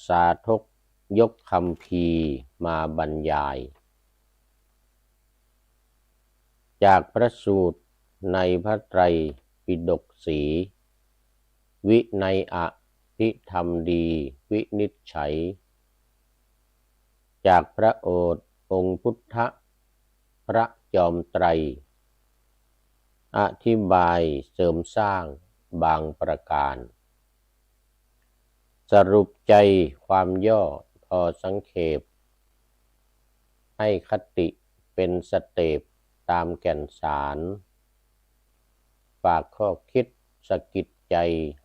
สาธกยกคำพีร์มาบรรยายจากพระสูตรในพระไตรปิฎกสีวินัยอภิธรรมดีวินิจฉัยจากพระโอษฐ์องค์พุทธพระจอมไตรอธิบายเสริมสร้างบางประการสรุปใจความย่อพอสังเขปให้คติเป็นสเต็ปตามแก่นสารฝากข้อคิดสะกิดใจ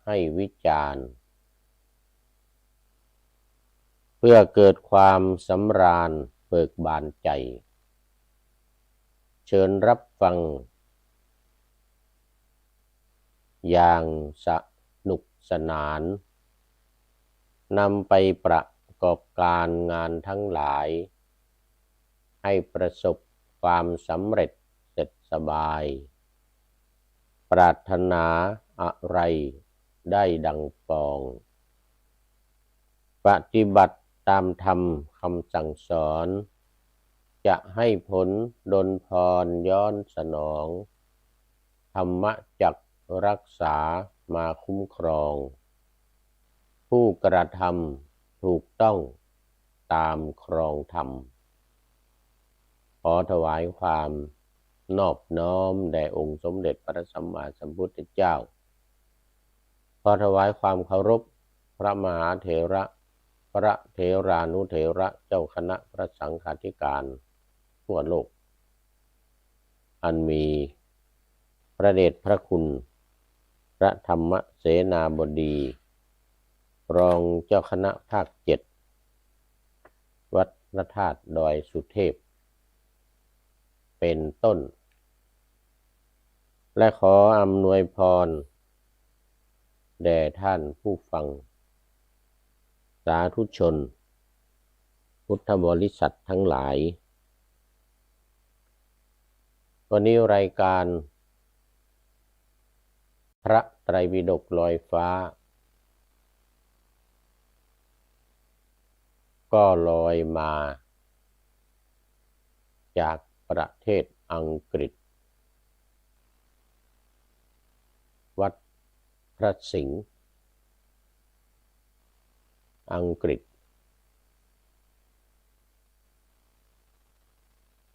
ให้วิจารณ์เพื่อเกิดความสำราญเบิกบานใจเชิญรับฟังอย่างสนุกสนานนำไปประกอบการงานทั้งหลายให้ประสบความสำเร็จเสร็จสบายปรารถนาอะไรได้ดังปองปฏิบัติตามธรรมคำสั่งสอนจะให้ผลดลพรย้อนสนองธรรมะจักรักษามาคุ้มครองผู้กระทำถูกต้องตามครองธรรมขอถวายความนอบน้อมแด่องค์สมเด็จพระสัมมาสัมพุทธเจ้าขอถวายความเคารพพระมหาเถระพระเถรานุเถระเจ้าคณะพระสังฆาธิการทั่วโลกอันมีพระเดชพระคุณพระธรรมเสนาบดีรองเจ้าคณะภาค7วัดพระธาตุดอยสุเทพเป็นต้นและขออำนวยพรแด่ท่านผู้ฟังสาธุชนพุทธบริษัททั้งหลายวันนี้รายการพระไตรปิฎกลอยฟ้าก็ลอยมาจากประเทศอังกฤษวัดพระสิงห์อังกฤษ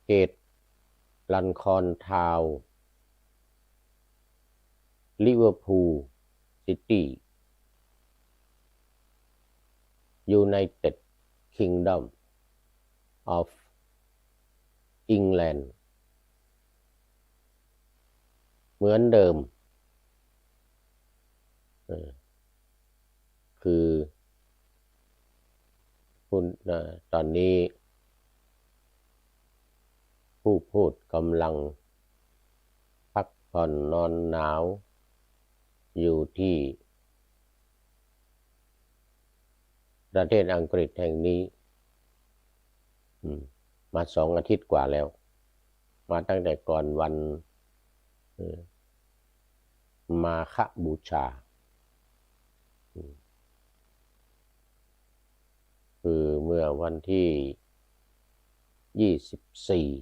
เขตลันคอนทาวน์ลิเวอร์พูลซิตี้United Kingdom of England เหมือนเดิมคือตอนนี้ผู้พูดกำลังพักผ่อนนอนหนาวอยู่ที่ประเทศอังกฤษแห่งนี้มา2 อาทิตย์กว่าแล้วมาตั้งแต่ก่อนวันมาฆบูชาคือเมื่อวันที่24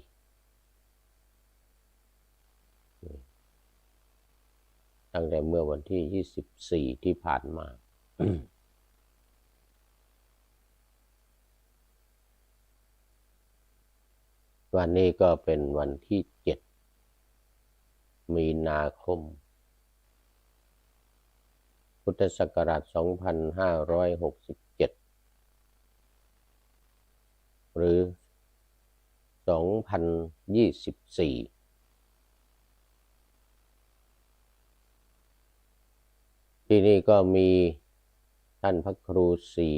ตั้งแต่เมื่อวันที่24ที่ผ่านมา วันนี้ก็เป็นวันที่7มีนาคมพุทธศักราช2567หรือ2024ที่นี่ก็มีท่านพระครูศรี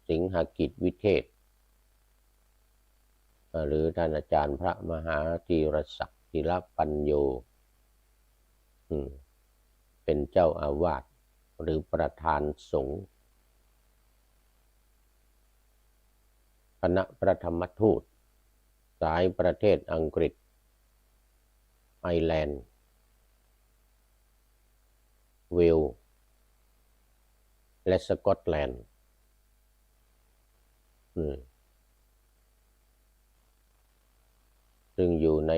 สิงหกิจวิเทศหรือท่านอาจารย์พระมหาธีรศักดิ์ธีรปัญโยเป็นเจ้าอาวาสหรือประธานสงฆ์คณะพระธรรมทูตสายประเทศอังกฤษไอร์แลนด์เวลส์และสกอตแลนด์ ซึ่งอยู่ใน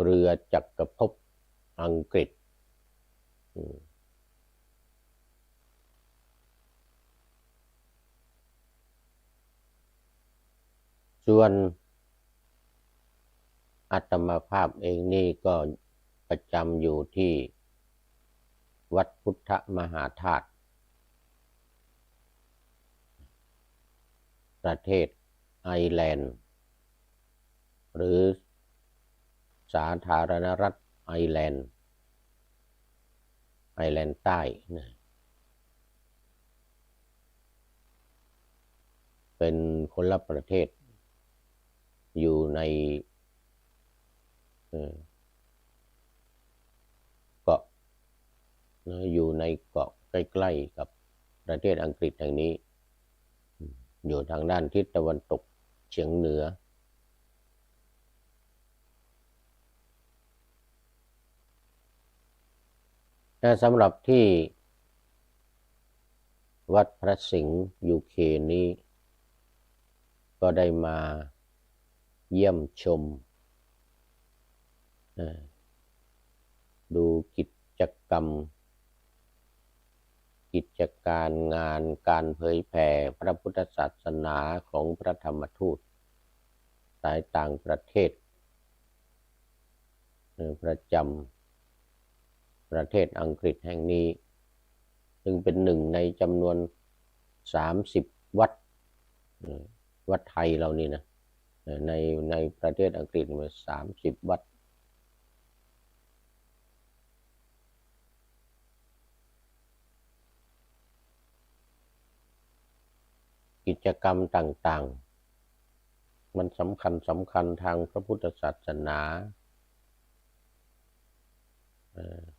เรือจักรภพอังกฤษส่วนอาตมาภาพเองนี่ก็ประจำอยู่ที่วัดพุทธมหาธาตุประเทศไอร์แลนด์หรือสาธารณรัฐไอร์แลนด์ใต้นะเป็นคนละประเทศอยู่ในเกาะอยู่ในเกาะใกล้ๆกับประเทศอังกฤษแห่งนี้อยู่ทางด้านทิศตะวันตกเฉียงเหนือแต่สำหรับที่วัดพระสิงห์ยูเคนี้ก็ได้มาเยี่ยมชมดูกิจกรรมกิจการงานการเผยแผ่พระพุทธศาสนาของพระธรรมทูตสายต่างประเทศประจำประเทศอังกฤษแห่งนี้ซึ่งเป็นหนึ่งในจำนวน30วัดวัดไทยเรานี่นะในประเทศอังกฤษมี30วัดกิจกรรมต่างๆมันสำคัญทางพระพุทธศาสนา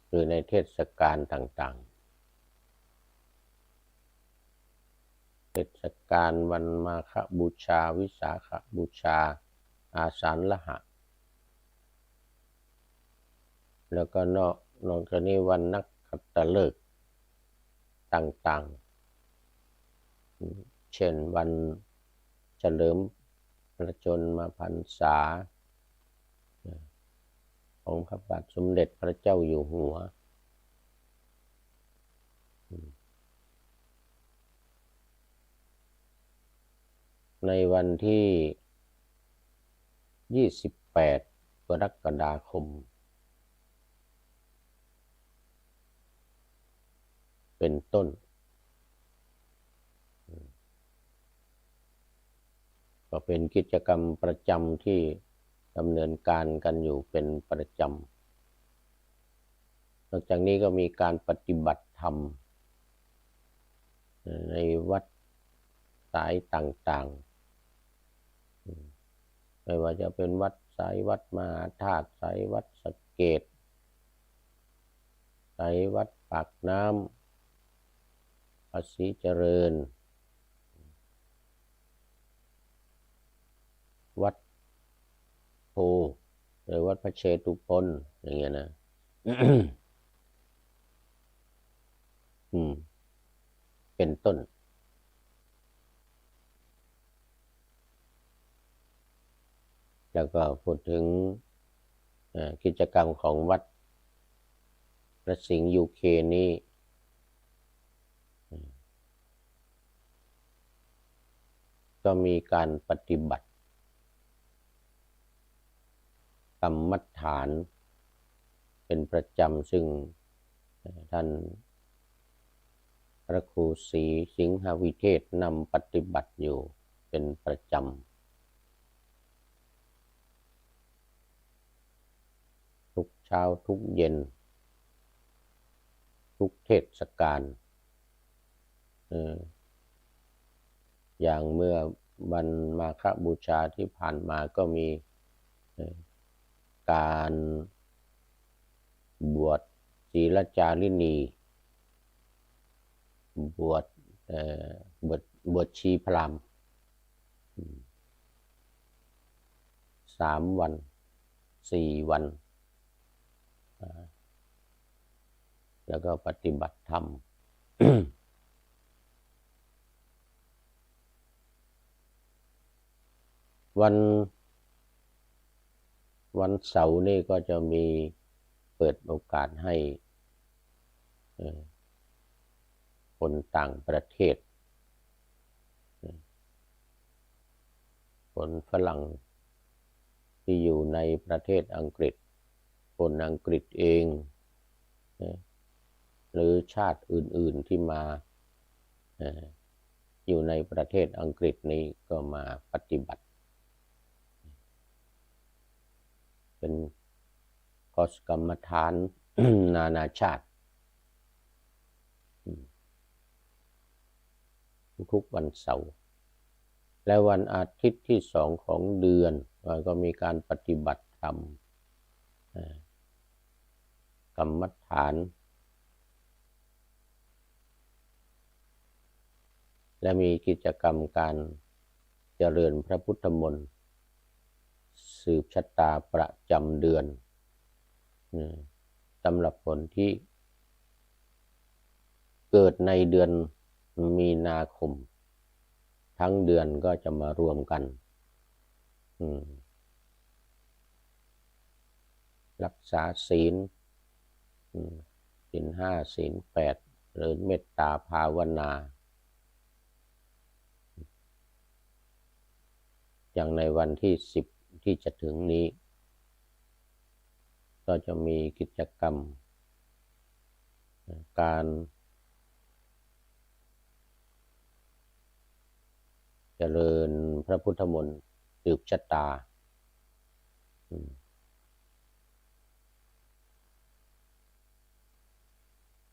คือในเทศกาลต่างๆเทศกาลวันมาฆบูชาวิสาขบูชาอาสาฬหะแล้วก็นอกจากนี้วันนักขัตฤกษ์ต่างๆเช่นวันเฉลิมพระชนมพรรษาของพระบาทสมเด็จพระเจ้าอยู่หัวในวันที่28กรกฎาคมเป็นต้นก็เป็นกิจกรรมประจำที่ดำเนินการกันอยู่เป็นประจำนอกจากนี้ก็มีการปฏิบัติธรรมในวัดสายต่างๆไม่ว่าจะเป็นวัดสายวัดมหาธาตุสายวัดสะเกษสายวัดปากน้ำภาษีเจริญวัดโพหรือวัดพระเชตุพนอย่างเงี้ยนะ เป็นต้นแล้วก็พูดถึงกิจกรรมของวัดพระสิงห์ยูเคนี้ก็มีการปฏิบัติกรรมฐานเป็นประจำซึ่งท่านพระครูศรีสิงหวิเทศนำปฏิบัติอยู่เป็นประจำทุกเช้าทุกเย็นทุกเทศกาลอย่างเมื่อวันมาฆบูชาที่ผ่านมาก็มีการบวชศีลจารินีบวชชีพราหมณ์3 วัน4 วันแล้วก็ปฏิบัติธรรม วันเสาร์นี่ก็จะมีเปิดโอกาสให้คนต่างประเทศคนฝรั่งที่อยู่ในประเทศอังกฤษคนอังกฤษเองหรือชาติอื่นๆที่มาอยู่ในประเทศอังกฤษนี้ก็มาปฏิบัติเป็นคอร์สกรรมฐาน นานาชาติทุกวันเสาร์และวันอาทิตย์ที่2ของเดือนก็มีการปฏิบัติธรรมกรรมฐานและมีกิจกรรมการเจริญพระพุทธมนต์สืบชะตาประจำเดือนสำหรับคนที่เกิดในเดือนมีนาคมทั้งเดือนก็จะมารวมกันรักษาศีลศีล 5ศีล 8หรือเมตตาภาวนาอย่างในวันที่10ที่จะถึงนี้ก็จะมีกิจกรรมการเจริญพระพุทธมนต์สืบชะตา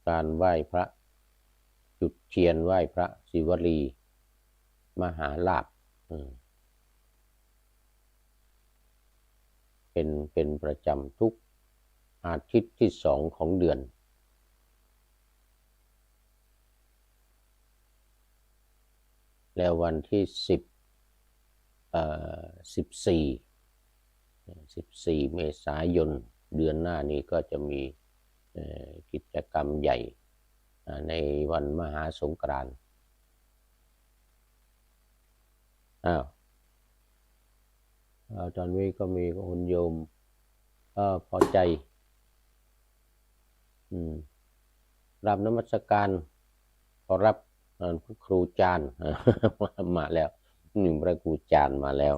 การไหว้พระจุดเทียนไหว้พระศิวลีมหาลาภเป็นประจำทุกอาทิตย์ที่2ของเดือนแล้ววันที่14เมษายนเดือนหน้านี้ก็จะมีกิจกรรมใหญ่ในวันมหาสงกรานต์ตอนนี้ก็มีคุณโยมพอใจรับนมัสการขอรับครูจานมาแล้วพระครูจานมาแล้ว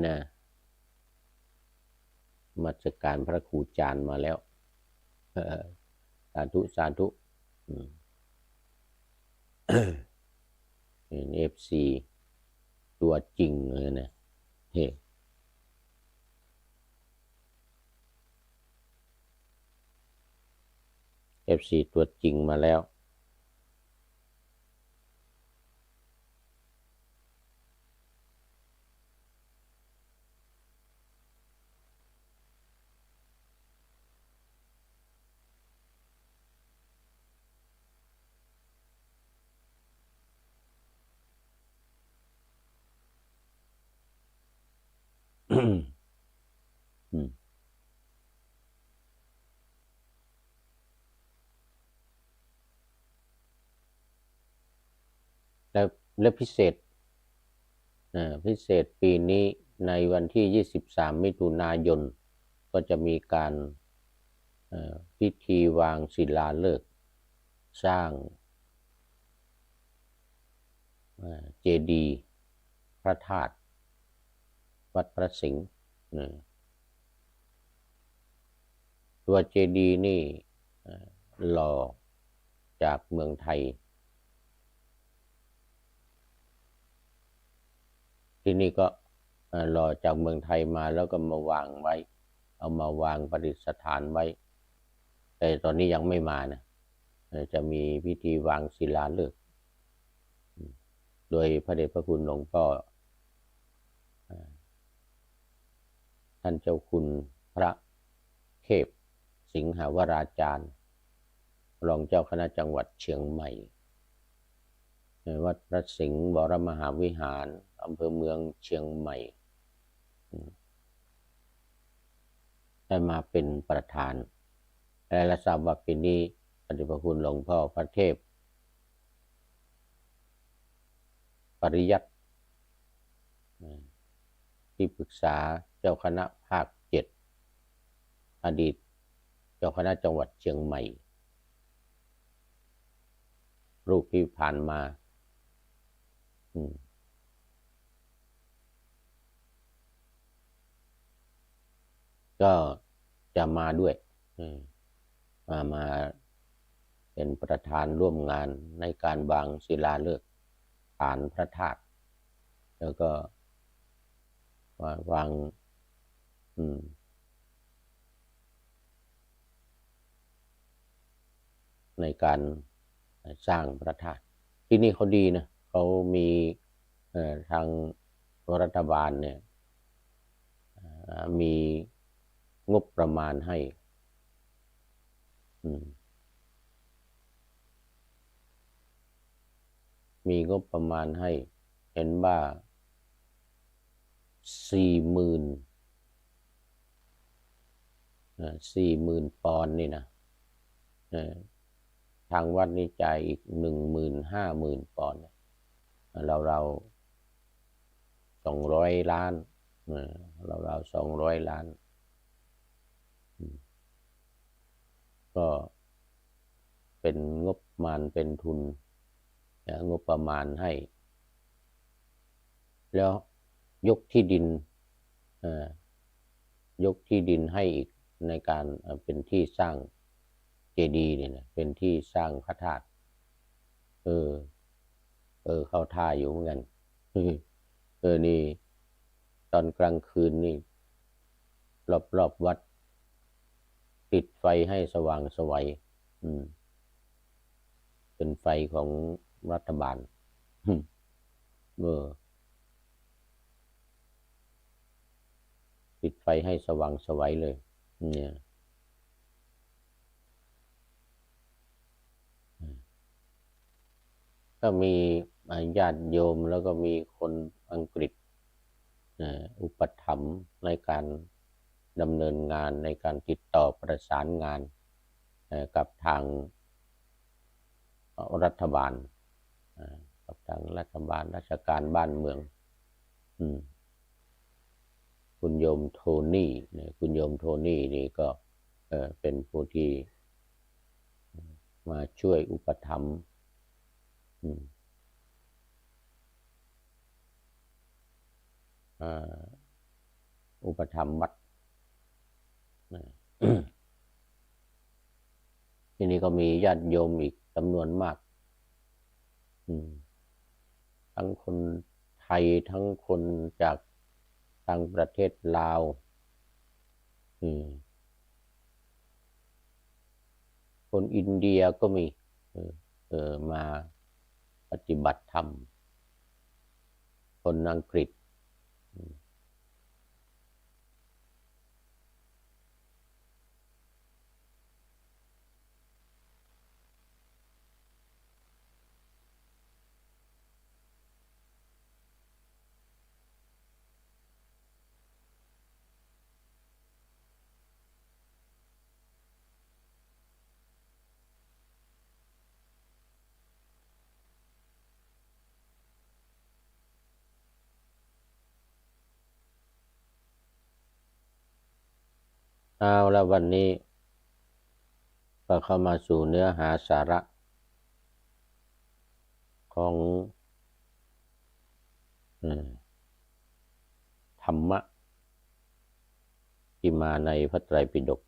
นะนมัสการพระครูจานมาแล้วสาธุสาธุFC ตัวจริงเลยนะFC ตัวจริงมาแล้วและพิเศษปีนี้ในวันที่23มิถุนายนก็จะมีการพิธีวางศิลาฤกษ์สร้างเจดีย์พระธาตุวัดพระสิงห์ตัวเจดีย์นี่หล่อจากเมืองไทยที่นี่ก็หล่อจากเมืองไทยมาแล้วก็มาวางไว้เอามาวางประดิษฐานไว้แต่ตอนนี้ยังไม่มานะจะมีพิธีวางศิลาฤกษ์โดยพระเดชพระคุณหลวงพ่อท่านเจ้าคุณพระเทพสิงหาวราจารย์รองเจ้าคณะจังหวัดเชียงใหม่วัดพระสิงห์วรมหาวิหารอำเภอเมืองเชียงใหม่ได้มาเป็นประธานและทราบว่าปีนี้พระเดชพระคุณหลวงพ่อพระเทพ ปริยัติที่ปรึกษาเจ้าคณะภาค7อดีตเจ้าคณะจังหวัดเชียงใหม่รูปที่ผ่านมาก็จะมาด้วยมาเป็นประธานร่วมงานในการวางศิลาฤกษ์ฐานพระธาตุแล้วก็วางในการสร้างพระธาตุที่นี่เขาดีนะเขามีทางรัฐบาลเนี่ยมีงบประมาณให้มีงบประมาณให้เห็นว่า40,000ปอนด์นี่นะทางวัดนี่จ่ายอีก50,000 ปอนด์เรา200 ล้านเรา200 ล้านก็เป็นงบประมาณเป็นทุนงบประมาณให้แล้วยกที่ดินให้อีกในการเป็นที่สร้างเจดีย์เนี่ยนะเป็นที่สร้างพระธาตุเข้าท่าอยู่เหมือนกันนี่ตอนกลางคืนนี่รอบวัดติดไฟให้สว่างไสวเป็นไฟของรัฐบาลติดไฟให้สว่างไสวเลยเนี่ยก็มีญาติโยมแล้วก็มีคนอังกฤษอุปถัมภ์ในการดำเนินงานในการติดต่อประสานงานกับทางรัฐบาลกับทางรัฐบาลราชการบ้านเมืองคุณโยมโทนี่คุณโยมโทนี่นี่ก็เป็นผู้ที่มาช่วยอุปถัมภ์อุปถัมภ์วัดที่นี่ก็มีญาติโยมอีกจำนวนมากทั้งคนไทยทั้งคนจากทางประเทศลาวคนอินเดียก็มีมาปฏิบัติธรรมคนอังกฤษเอาแล้ววันนี้ก็เข้ามาสู่เนื้อหาสาระของธรรมะที่มาในพระไตรปิฎก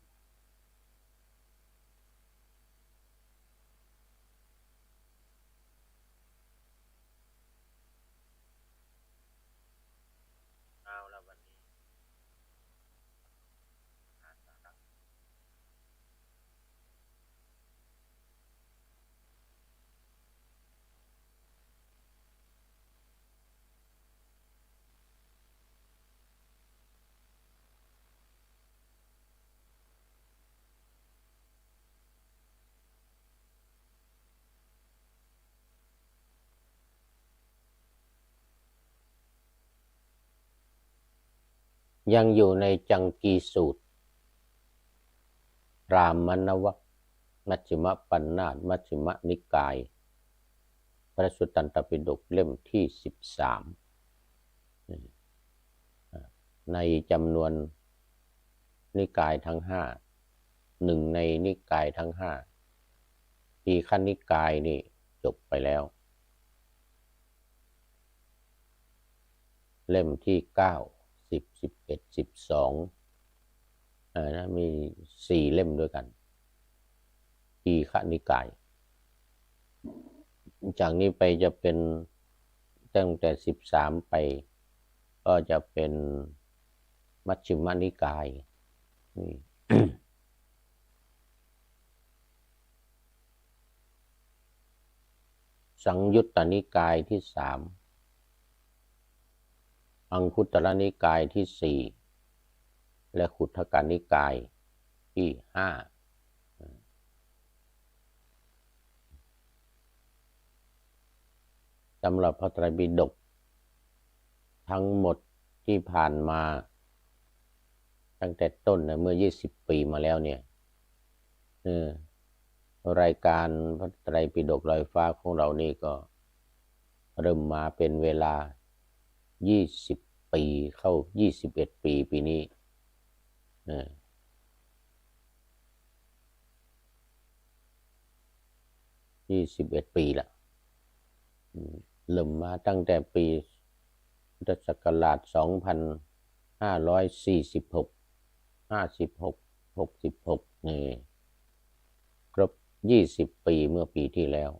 ยังอยู่ในจังกีสูตรรามนวรรคมัชฌิมปัญนาถมัชฌิมนิกาย ระสุตตันตปิฎกเล่มที่13ในจำนวนนิกายทั้ง5หนึ่งในนิกายทั้ง5ทีฆนิกายนี่จบไปแล้วเล่มที่9 10 11 12มี4เล่มด้วยกันทีฆนิกายจากนี้ไปจะเป็นตั้งแต่13ไปก็จะเป็นมัชฌิมนิกายนี่ สังยุตตนิกายที่3อังคุตตรนิกายที่4และขุททกนิกายที่5สำหรับพระไตรปิฎกทั้งหมดที่ผ่านมาตั้งแต่ต้นเมื่อ20 ปีมาแล้วเนี่ยรายการพระไตรปิฎกลอยฟ้าของเรานี่ก็เริ่มมาเป็นเวลา20 ปีเข้า21 ปีปีนี้21 ปีละเริ่มมาตั้งแต่ปีพุทธศักราช2546 56 66นี่ครบ20 ปีเมื่อปีที่แล้ว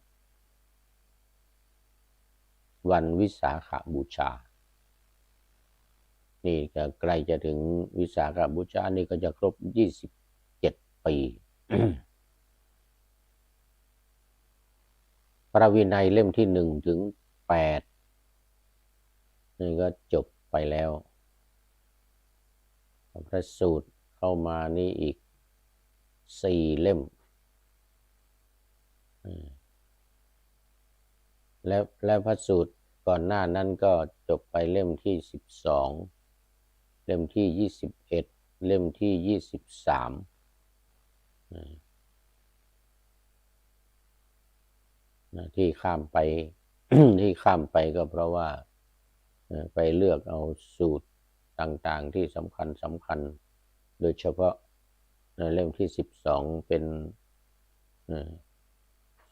วันวิสาขบูชานี่ก็ใกล้จะถึงวิสาขบูชานี่ก็จะครบ27 ปี พระวินัยเล่มที่1 ถึง 8นี่ก็จบไปแล้วพระสูตรเข้ามานี่อีก4 เล่มและพระสูตรก่อนหน้านั้นก็จบไปเล่มที่12เล่มที่21เล่มที่23ที่ข้ามไป ที่ข้ามไปก็เพราะว่าไปเลือกเอาสูตรต่างๆที่สำคัญโดยเฉพาะในเล่มที่12เป็น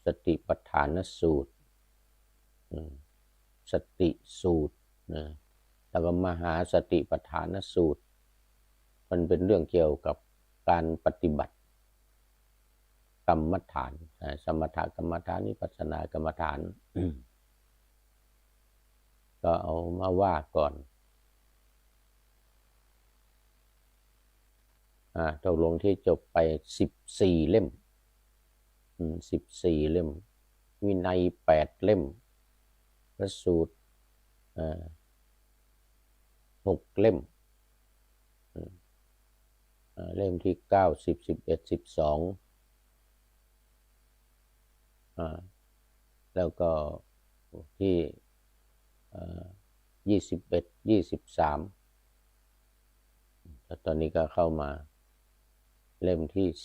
สติปัฏฐานสูตรสติสูตรแล้วก็มหาสติปัฏฐานสูตรมันเป็นเรื่องเกี่ยวกับการปฏิบัติกรรมฐานสมถกรรมฐานวิปัสสนากรรมฐาน ก็เอามาว่าก่อนตกลงที่จบไป14 เล่ม14 เล่มวินัย8 เล่มพระสูตร6 เล่มเล่มที่9 10 11 12แล้วก็ที่21 23แล้วตอนนี้ก็เข้ามาเล่มที่13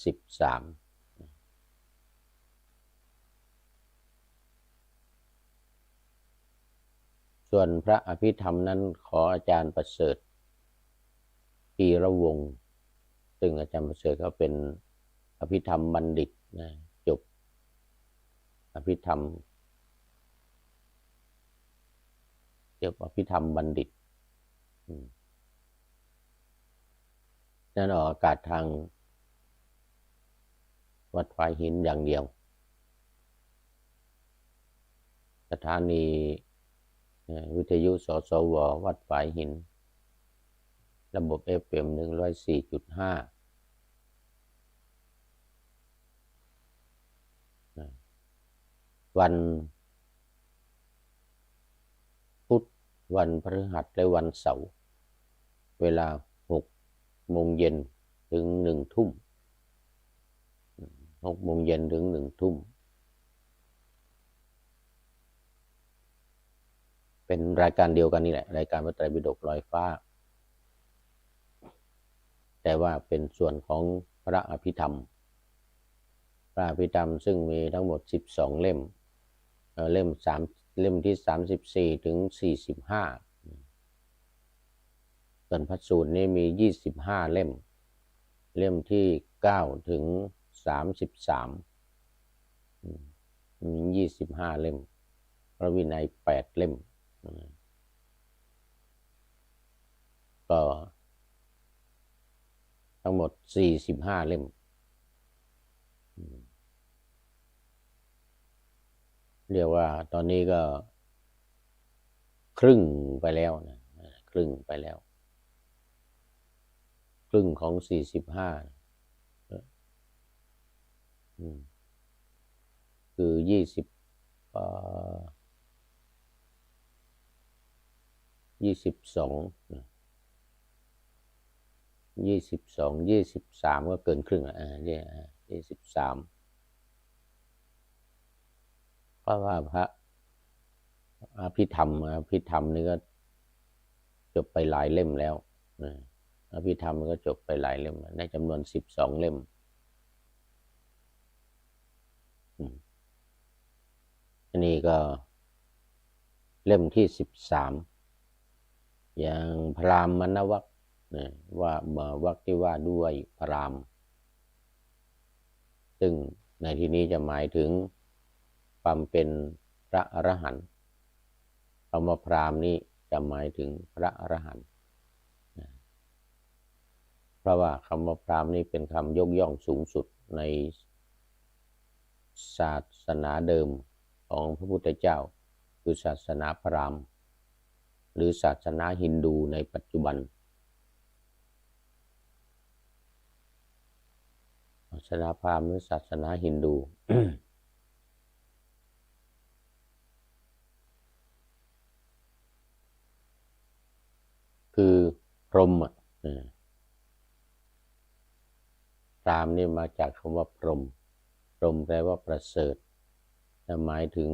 ส่วนพระอภิธรรมนั้นขออาจารย์ประเสริฐธีรวงศ์ซึ่งอาจารย์ประเสริฐเขาเป็นอภิธรรมบัณฑิตจบอภิธรรมบัณฑิตนั่นออกอากาศทางวัดฝายหินอย่างเดียวสถานีวิทยุสสว.วัดฝายหินระบบ FM 104.5วันพุธวันพฤหัสและวันเสาร์เวลา6 โมงเย็นถึง1 ทุ่ม6 โมงเย็นถึง1 ทุ่มเป็นรายการเดียวกันนี่แหละรายการพระไตรปิฎกลอยฟ้าแต่ว่าเป็นส่วนของพระอภิธรรมซึ่งมีทั้งหมด12 เล่ม เล่มที่34ถึง45ส่วนพระสูตรนี้มี25เล่มเล่มที่9ถึง33มี25เล่มพระวินัย8เล่มก็ทั้งหมด45เล่มเรียกว่าตอนนี้ก็ครึ่งไปแล้วนะครึ่งไปแล้วครึ่งของ45คือ22 23ก็เกินครึ่ง23เพราะว่าพระอภิธรรมนี่ก็จบไปหลายเล่มแล้วอภิธรรมก็จบไปหลายเล่มในจำนวน12เล่มอันนี้ก็เล่มที่13อย่างพราหมณวรรคว่าวรรคที่ว่าด้วยพราหมณ์ซึ่งในที่นี้จะหมายถึงความเป็นพระอรหันต์คำว่าพราหมณ์นี้จะหมายถึงพระอรหันต์เพราะว่าคำว่าพราหมณ์นี้เป็นคำยกย่องสูงสุดในศาสนาเดิมของพระพุทธเจ้าคือศาสนาพราหมณ์หรือศาสนาฮินดูในปัจจุบันศาสนาพราหมณ์หรือศาสนาฮินดู คือพรหมพราหมณ์นี่มาจากคำว่าพรหมพรหมแปลว่าประเสริฐแต่หมายถึง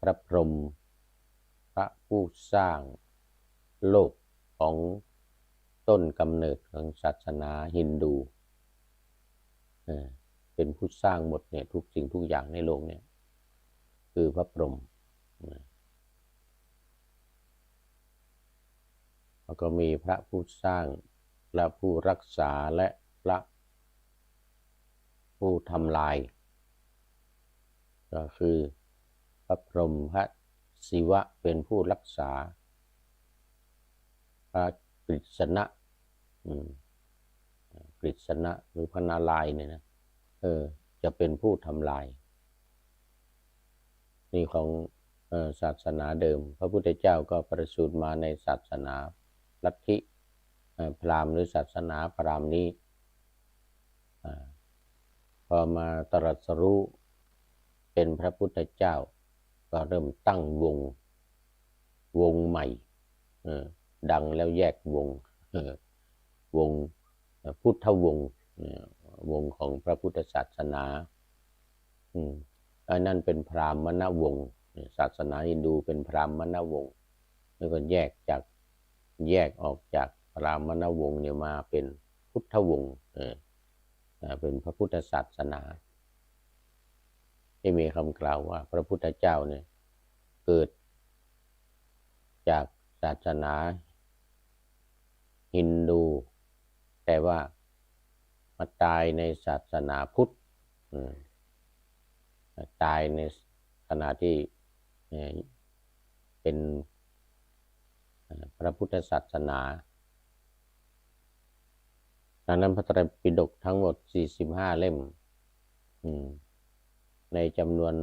พระพรหมพระผู้สร้างโลกของต้นกำเนิดของศาสนาฮินดูเป็นผู้สร้างหมดเนี่ยทุกสิ่งทุกอย่างในโลกเนี่ยคือพระพรหมแล้วก็มีพระผู้สร้างพระผู้รักษาและพระผู้ทำลายก็คือพระพรหมพระศิวะเป็นผู้รักษาพระกฤษณะกฤษณะหรือพระนารายณ์เนี่ยนะจะเป็นผู้ทำลายนี่ของศาสนาเดิมพระพุทธเจ้าก็ประสูติมาในศาสนาลัทธิพราหมณ์หรือศาสนาพราหมณ์นี้พอมาตรัสรู้เป็นพระพุทธเจ้าก็เริ่มตั้งวงใหม่ดังแล้วแยกวงพุทธวงศ์วงของพระพุทธศาสนาอันนั้นเป็นพราหมณวงศ์ศาสนาฮินดูเป็นพราหมณวงศ์แล้วก็แยกออกจากพราหมณวงศ์เนี่ยมาเป็นพุทธวงศ์เป็นพระพุทธศาสนาที่มีคำกล่าวว่าพระพุทธเจ้าเนี่ยเกิดจากศาสนาฮินดูแต่ว่ามาตายในศาสนาพุทธตายในขณะที่เป็นพระพุทธศาสนาดังนั้นพระไตรปิฎกทั้งหมด45เล่มในจำนวน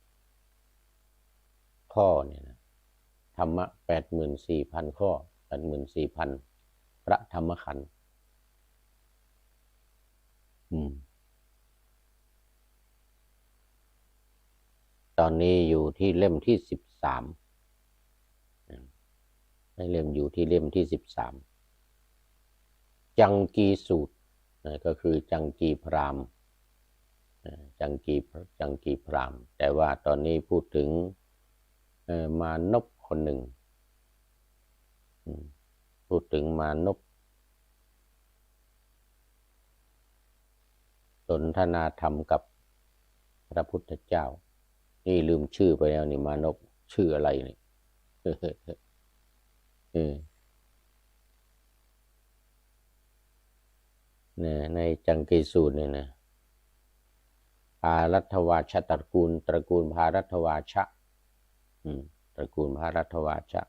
84,000 ข้อเนี่ยนะธรรมะ 84,000 ข้อ 84,000 พระธรรมขันธ์ตอนนี้อยู่ที่เล่มที่13เล่มอยู่ที่เล่มที่13จังกีสูตรก็คือจังกีพราหมณ์จังกีพราหมณ์แต่ว่าตอนนี้พูดถึงมานพคนหนึ่งพูดถึงมานพสนทนาธรรมกับ พระพุทธเจ้านี่ลืมชื่อไปแล้วนี่มานพชื่ออะไรนี่ เนี่ยในจังกีสูตรเนี่ยนะพารัตวาชตระกูลพารัตวาชะตระกูลพารัตวาชะ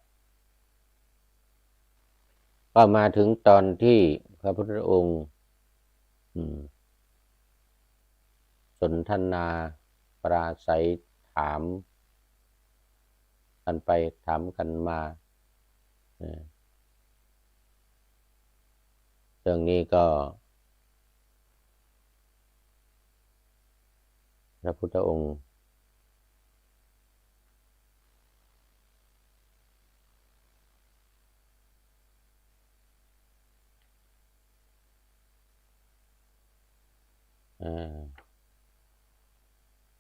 ก็มาถึงตอนที่พระพุทธองค์สนทนาปราศัยถามกันไปถามกันมาเรื่องนี้ก็พระพุทธองค์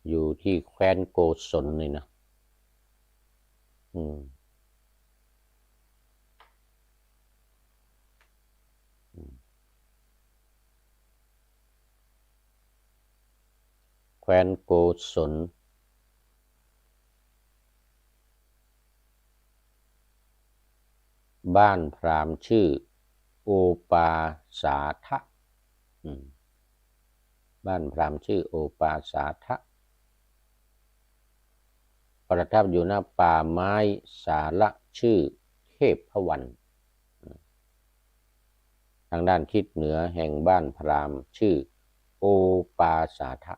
อยู่ที่แคว้นโกศลนี่นะแคว้นโกศลบ้านพราหมณ์ชื่อโอปาสาทะบ้านพราหมณ์ชื่อโอปาสาทะประทับอยู่หน้าป่าไม้สาระชื่อเทพวันทางด้านทิศเหนือแห่งบ้านพราหมณ์ชื่อโอปาสาทะ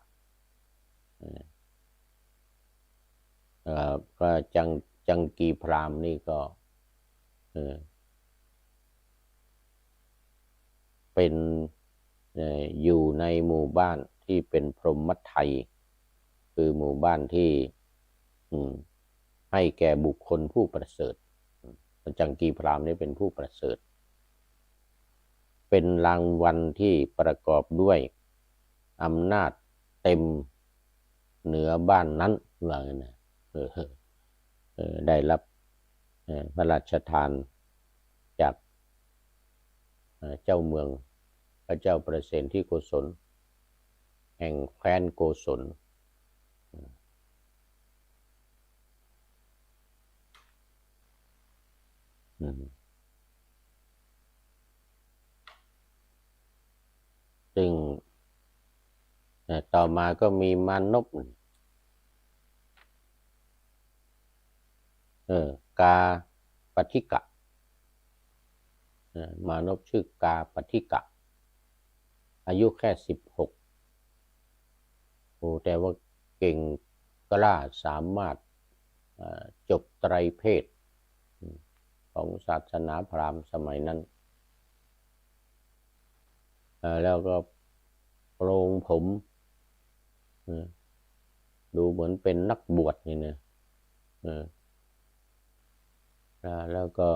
ก็จังกีพราหมณ์นี่ก็เป็นอยู่ในหมู่บ้านที่เป็นพรหมไทยคือหมู่บ้านที่ให้แก่บุคคลผู้ประเสริฐจังกีพราหมณ์นี่เป็นผู้ประเสริฐเป็นรางวัลที่ประกอบด้วยอำนาจเต็มเหนือบ้านนั้นว่างั้นนะได้รับพระราชทานจากเจ้าเมืองพระเจ้าประเสนที่โกศลแห่งแคว้นโกศลซึ่งต่อมาก็มีมานพกาปฏิกะมานพชื่อกาปฏิกะอายุแค่16แต่ว่าเก่งกล้าสามารถจบไตรเพศของศาสนาพราหมณ์สมัยนั้นแล้วก็โปรงผมดูเหมือนเป็นนักบวชนี่นะแล้วก็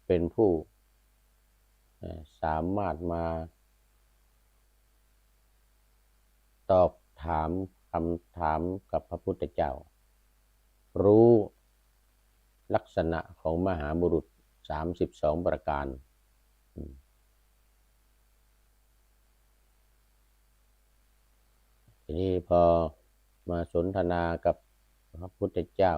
เป็นผู้สามารถมาตอบถามคำถามกับพระพุทธเจ้ารู้ลักษณะของมหาบุรุษ32ประการทีนี้พอมาสนทนากับพระพุทธเจ้า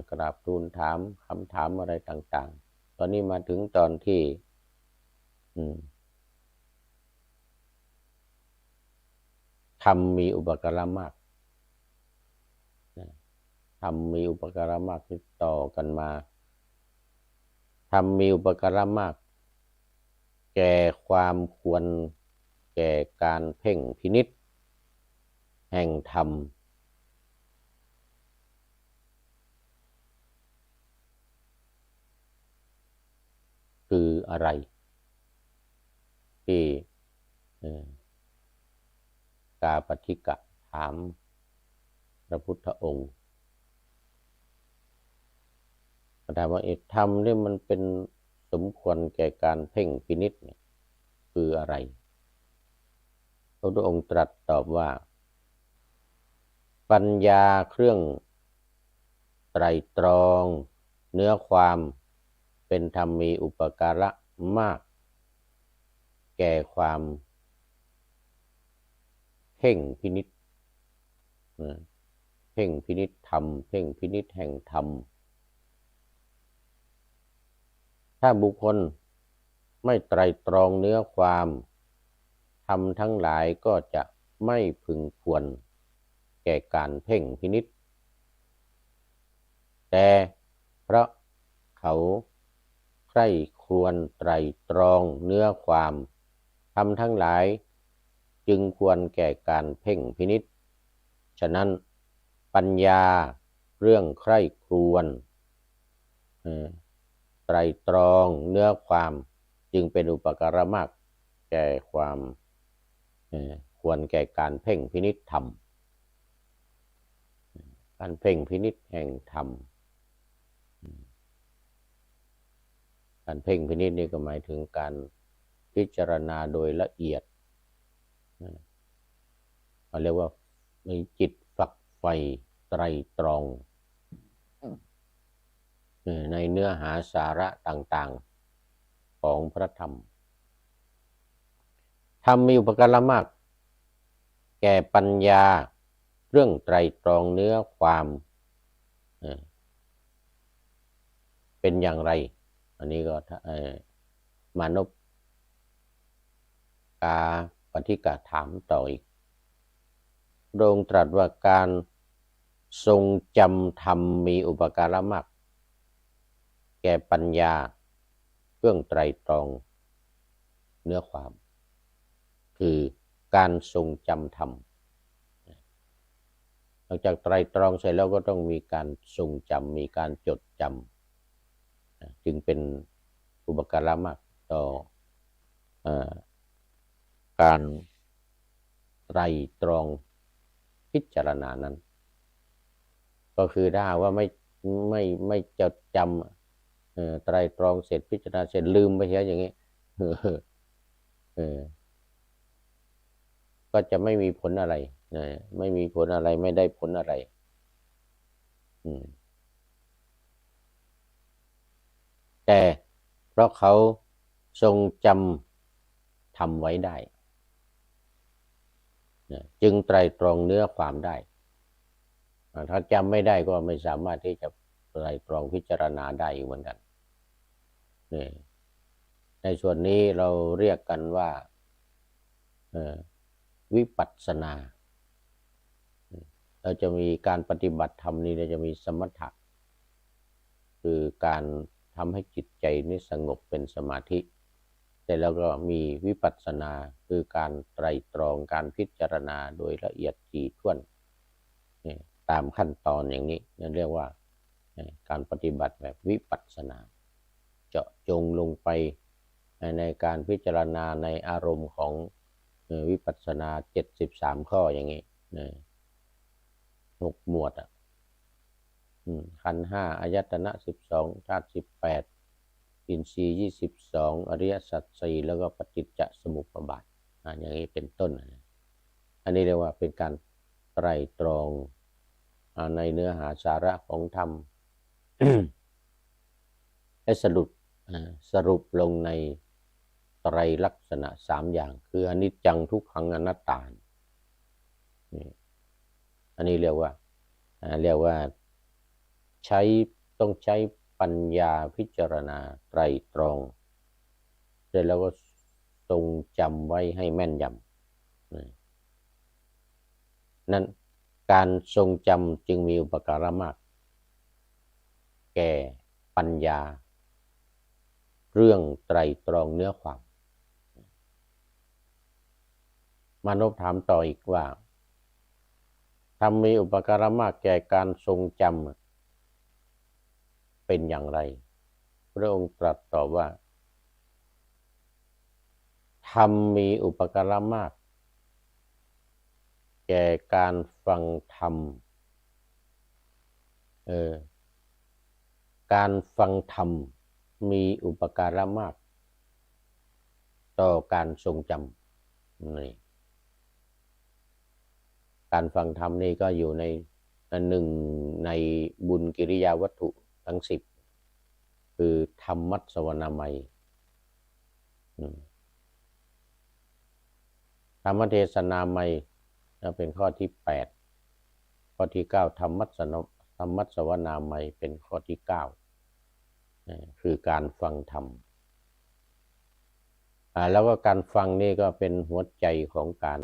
กราบทูลถามคำถามอะไรต่างๆตอนนี้มาถึงตอนที่ธรรมมีอุปการะมากธรรมมีอุปการะมากที่ต่อกันมาธรรมมีอุปการะมากแก่ความควรแก่การเพ่งพินิจแห่งธรรมคืออะไรที่กาปฏิกะถามพระพุทธองค์ถามว่าธรรมนี่มันเป็นสมควรแก่การเพ่งพินิจเนี่ยคืออะไรพระพุทธองค์ตรัสตอบว่าปัญญาเครื่องไตรตรองเนื้อความเป็นธรรมมีอุปการะมากแก่ความเพ่งพินิจ เพ่งพินิจธรรมเพ่งพินิจแห่งธรรมถ้าบุคคลไม่ไตร่ตรองเนื้อความธรรมทั้งหลายก็จะไม่พึงควรแก่การเพ่งพินิจแต่เพราะเขาใคร่ครวญไตร่ตรองเนื้อความธรรมทั้งหลายจึงควรแก่การเพ่งพินิจฉะนั้นปัญญาเรื่องใคร่ครวญไตร่ตรองเนื้อความจึงเป็นอุปการะมากแก่ความควรแก่การเพ่งพินิจธรรมการเพ่งพินิจแห่งธรรมการเพ่งพินิจนี่ก็หมายถึงการพิจารณาโดยละเอียดเขาเรียกว่ามีจิตฝักใฝ่ไตร่ตรองในเนื้อหาสาระต่างๆของพระธรรมธรรมมีอุปการะมากแก่ปัญญาเรื่องไตร่ตรองเนื้อความเป็นอย่างไรอันนี้ก็มานพกาปฏิกาถามต่ออีกพระองค์ตรัสว่าการทรงจำธรรมมีอุปการะมากแก่ปัญญาเรื่องไตร่ตรองเนื้อความคือการทรงจำธรรมหลังจากไตร่ตรองเสร็จแล้วก็ต้องมีการทรงจำมีการจดจำจึงเป็นอุปการะมากต่อการไตร่ตรองพิจารณานั้นก็คือถ้าว่าไม่จดจำไตร่ตรองเสร็จพิจารณาเสร็จลืมไปเสียอย่างนี้ก็จะไม่มีผลอะไรไม่มีผลอะไรไม่ได้ผลอะไรแต่เพราะเขาทรงจำทำไว้ได้จึงไตร่ตรองเนื้อความได้ถ้าจำไม่ได้ก็ไม่สามารถที่จะไตร่ตรองพิจารณาได้เหมือนกันในส่วนนี้เราเรียกกันว่าวิปัสสนาเราจะมีการปฏิบัติธรรมนี้เราจะมีสมถะคือการทำให้จิตใจนี้สงบเป็นสมาธิแต่แล้วก็มีวิปัสสนาคือการไตร่ตรองการพิจารณาโดยละเอียดถี่ถ้วนตามขั้นตอนอย่างนี้นั่นเรียกว่าการปฏิบัติแบบวิปัสสนาเจาะจงลงไปในการพิจารณาในอารมณ์ของวิปัสสนา73ข้ออย่างนี้6หมวดขันธ์5อายตนะ12ธาตุ18อินทรีย์22อริยสัจ4แล้วก็ปฏิจจสมุปบาทอย่างนี้เป็นต้นอันนี้เรียกว่าเป็นการไตร่ตรองในเนื้อหาสาระของธรรม ให้สรุปลงในไตรลักษณะ3อย่างคืออนิจจังทุกขังอนัตตาอันนี้เรียกว่าต้องใช้ปัญญาพิจารณาไตรตรองเสร็จแล้วก็ทรงจำไว้ให้แม่นยำนั้นการทรงจำจึงมีอุปการะมากแก่ปัญญาเรื่องไตรตรองเนื้อความมานพถามต่ออีกว่าธรรมมีอุปการะมากแก่การทรงจำเป็นอย่างไรพระองค์ตรัสตอบว่าธรรมมีอุปการะมากแก่การฟังธรรมการฟังธรรมมีอุปการะมากต่อการทรงจำนี่การฟังธรรมนี่ก็อยู่ในหนึ่งในบุญกิริยาวัตถุทั้ง10คือธรรมัสสวนามัยธรรมเทศนามัยเป็นข้อที่ ข้อที่9ธรรมัสสวนามัยเป็นข้อที่9คือการฟังธรรมแล้วก็การฟังนี่ก็เป็นหัวใจของการ